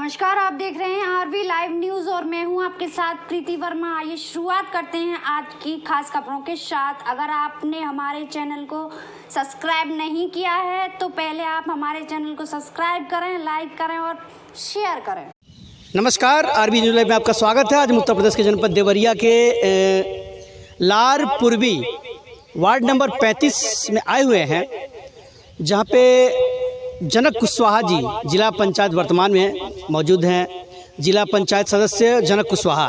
नमस्कार, आप देख रहे हैं आरबी लाइव न्यूज और मैं हूं आपके साथ प्रीति वर्मा। आइए शुरुआत करते हैं आज की खास खबरों के साथ। अगर आपने हमारे चैनल को सब्सक्राइब नहीं किया है तो पहले आप हमारे चैनल को सब्सक्राइब करें, लाइक करें और शेयर करें। नमस्कार, आरबी न्यूज लाइव में आपका स्वागत है। आज उत्तर प्रदेश के जनपद देवरिया के लार पूर्वी वार्ड नंबर 35 में आए हुए हैं, जहां पे जनक कुशवाहा जी जिला पंचायत वर्तमान में मौजूद हैं। जिला पंचायत सदस्य जनक कुशवाहा,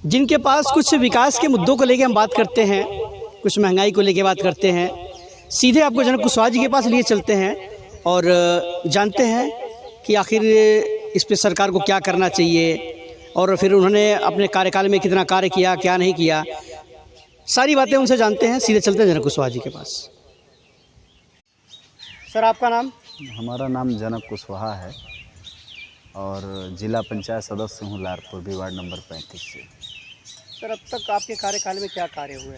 जिनके पास कुछ विकास के मुद्दों को लेकर हम बात करते हैं, कुछ महंगाई को लेकर बात करते हैं। सीधे आपको जनक कुशवाहा जी के पास लिए चलते हैं और जानते हैं कि आखिर इस पे सरकार को क्या करना चाहिए और फिर उन्होंने अपने कार्यकाल में कितना कार्य किया, क्या नहीं किया, सारी बातें उनसे जानते हैं। सीधे चलते हैं जनक कुशवाहा जी के पास। सर, आपका नाम? हमारा नाम जनक कुशवाहा है और जिला पंचायत सदस्य हूँ लार पूर्वी वार्ड नंबर 35 से। सर, अब तक आपके कार्यकाल में क्या कार्य हुए?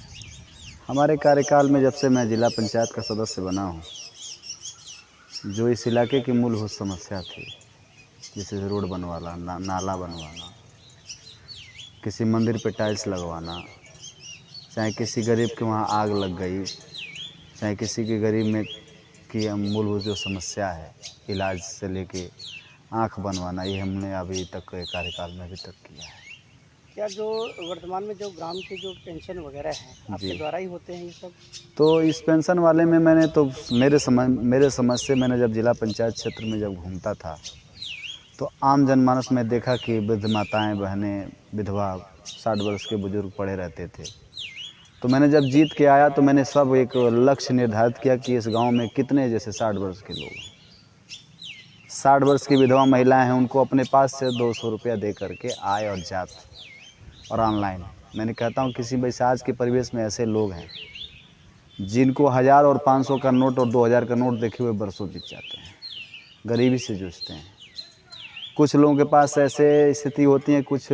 हमारे कार्यकाल में जब से मैं जिला पंचायत का सदस्य बना हूँ, जो इस इलाके की मूलभूत समस्या थी, जैसे रोड बनवाना, नाला बनवाना, किसी मंदिर पे टाइल्स लगवाना, चाहे किसी गरीब के वहाँ आग लग गई, चाहे किसी के गरीब में की मूलभूत जो समस्या है, इलाज से लेके आँख बनवाना, ये हमने अभी तक कार्यकाल में अभी तक किया है। क्या जो वर्तमान में जो ग्राम के जो पेंशन वगैरह हैं, आपके द्वारा ही होते हैं ये सब? तो इस पेंशन वाले में मैंने तो मेरे समझ से मैंने जब जिला पंचायत क्षेत्र में जब घूमता था तो आम जनमानस में देखा कि वृद्ध माताएं, बहनें, विधवा, 60 वर्ष के बुजुर्ग पड़े रहते थे। तो मैंने जब जीत के आया तो मैंने सब एक लक्ष्य निर्धारित किया कि इस गांव में कितने जैसे 60 वर्ष के लोग हैं, 60 वर्ष की विधवा महिलाएं हैं, उनको अपने पास से 200 रुपया दे करके आय और जात और ऑनलाइन। मैंने कहता हूं किसी वैसे आज के परिवेश में ऐसे लोग हैं जिनको 1000 और 500 का नोट और 2000 का नोट देखे हुए बरसों बीत जाते हैं, गरीबी से जूझते हैं। कुछ लोगों के पास ऐसे स्थिति होती है, कुछ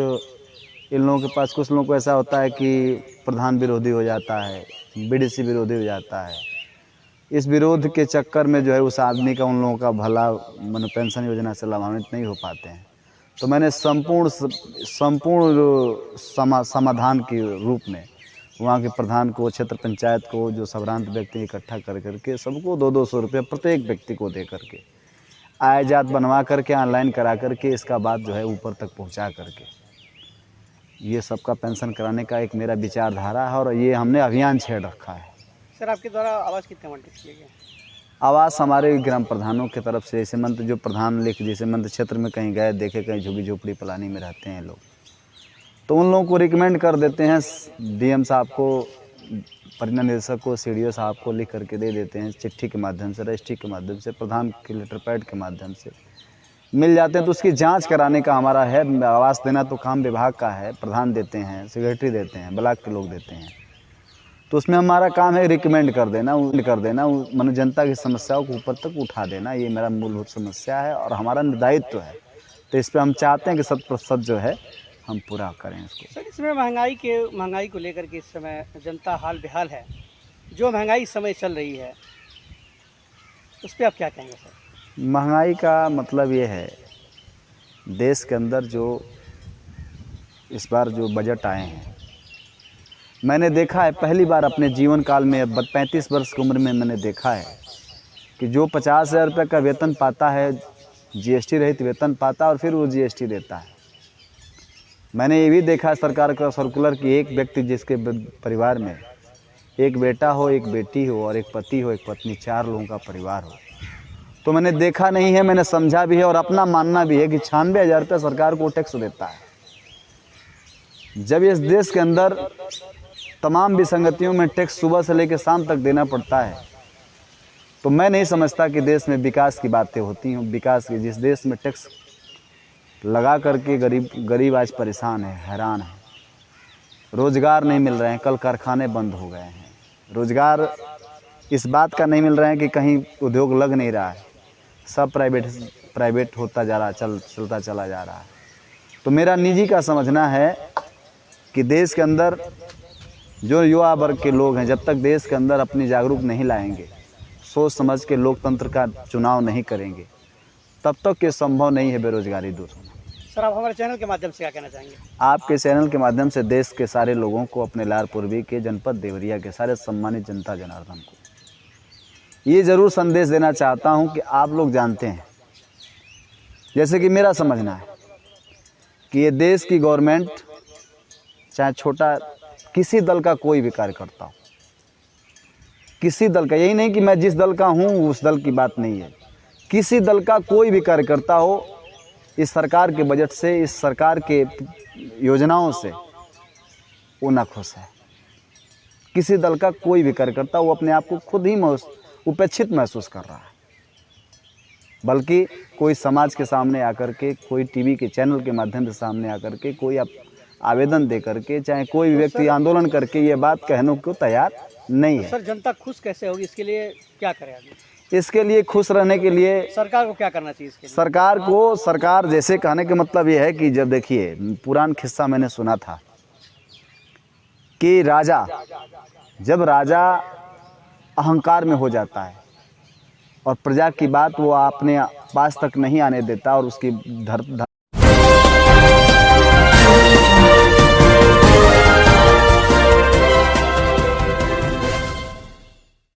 इन लोगों के पास, कुछ लोगों को ऐसा होता है कि प्रधान विरोधी हो जाता है, बीडीसी विरोधी हो जाता है। इस विरोध के चक्कर में जो है उस आदमी का, उन लोगों का भला पेंशन योजना से लाभान्वित नहीं हो पाते हैं। तो मैंने संपूर्ण समाधान के रूप में वहाँ के प्रधान को, क्षेत्र पंचायत को, जो संभ्रांत व्यक्ति इकट्ठा कर करके सबको 200 रुपये प्रत्येक व्यक्ति को दे करके आय जात बनवा करके ऑनलाइन करा करके इसका बात जो है ऊपर तक पहुँचा करके ये सबका पेंशन कराने का एक मेरा विचारधारा है और ये हमने अभियान छेड़ रखा है। सर, आपके द्वारा आवाज़ कितने मंत्र किए गए? आवाज़ हमारे ग्राम प्रधानों की तरफ से ऐसे मंत्र, जो प्रधान लिख, जैसे मंत्र क्षेत्र में कहीं गए, देखे कहीं झुग्गी झोपड़ी पलानी में रहते हैं लोग, तो उन लोगों को रिकमेंड कर देते हैं, डीएम साहब को, परिणय निदेशक को, सीडीओ साहब को लिख करके दे देते हैं, चिट्ठी के माध्यम से, रजिस्ट्री के माध्यम से, प्रधान के लेटर पैड के माध्यम से मिल जाते हैं। तो उसकी जांच कराने का हमारा है। आवास देना तो काम विभाग का है, प्रधान देते हैं, सेक्रेटरी देते हैं, ब्लॉक के लोग देते हैं। तो उसमें हमारा काम है रिकमेंड कर देना मानो जनता की समस्याओं को ऊपर तक उठा देना। ये मेरा मूलभूत समस्या है और हमारा दायित्व है। तो इस पर हम चाहते हैं कि 100% जो है हम पूरा करें इसको। सर, इसमें महंगाई को लेकर के इस समय जनता हाल बेहाल है। जो महंगाई इस समय चल रही है उस पर आप क्या कहेंगे सर? महंगाई का मतलब ये है, देश के अंदर जो इस बार जो बजट आए हैं, मैंने देखा है पहली बार अपने जीवन काल में, 35 वर्ष की उम्र में मैंने देखा है कि जो 50,000 रुपये का वेतन पाता है, जीएसटी रहित वेतन पाता है और फिर वो जीएसटी देता है। मैंने ये भी देखा है सरकार का सर्कुलर कि एक व्यक्ति जिसके परिवार में एक बेटा हो, एक बेटी हो और एक पति हो, एक पत्नी, 4 लोगों का परिवार हो, तो मैंने देखा नहीं है, मैंने समझा भी है और अपना मानना भी है कि 96,000 रुपये सरकार को टैक्स देता है। जब इस देश के अंदर तमाम विसंगतियों में टैक्स सुबह से लेकर शाम तक देना पड़ता है, तो मैं नहीं समझता कि देश में विकास की बातें होती हैं। विकास की, जिस देश में टैक्स लगा करके गरीब आज परेशान है, हैरान है, रोज़गार नहीं मिल रहे हैं, कल कारखाने बंद हो गए हैं, रोज़गार इस बात का नहीं मिल रहा है कि कहीं उद्योग लग नहीं रहा है, सब प्राइवेट होता जा रहा, चलता चला जा रहा है। तो मेरा निजी का समझना है कि देश के अंदर जो युवा वर्ग के लोग हैं, जब तक देश के अंदर अपनी जागरूक नहीं लाएंगे, सोच समझ के लोकतंत्र का चुनाव नहीं करेंगे, तब तक ये संभव नहीं है बेरोजगारी दूर होना। सर, आप हमारे चैनल के माध्यम से क्या कहना चाहेंगे? आपके चैनल के माध्यम से देश के सारे लोगों को, अपने लार पूर्वी के जनपद देवरिया के सारे सम्मानित जनता जनार्दन को ये ज़रूर संदेश देना चाहता हूं कि आप लोग जानते हैं, जैसे कि मेरा समझना है कि ये देश की गवर्नमेंट, चाहे छोटा किसी दल का कोई भी कार्यकर्ता हो, किसी दल का, यही नहीं कि मैं जिस दल का हूँ उस दल की बात नहीं है, किसी दल का कोई भी कार्यकर्ता हो, इस सरकार के बजट से, इस सरकार के योजनाओं से वो नाखुश है। किसी दल का कोई भी कार्यकर्ता वो अपने आप को खुद ही उपेक्षित महसूस कर रहा है, बल्कि कोई समाज के सामने आकर के, कोई टीवी के चैनल के माध्यम से सामने आकर के, कोई आवेदन दे करके, चाहे कोई भी व्यक्ति आंदोलन करके ये बात कहने को तैयार नहीं है। सर, जनता खुश कैसे होगी, इसके लिए क्या करें आगे? इसके लिए खुश रहने के लिए सरकार को क्या करना चाहिए इसके लिए? सरकार जैसे कहने का मतलब ये है कि जब देखिए, पुराना किस्सा मैंने सुना था कि जब राजा अहंकार में हो जाता है और प्रजा की बात वो अपने पास तक नहीं आने देता और उसकी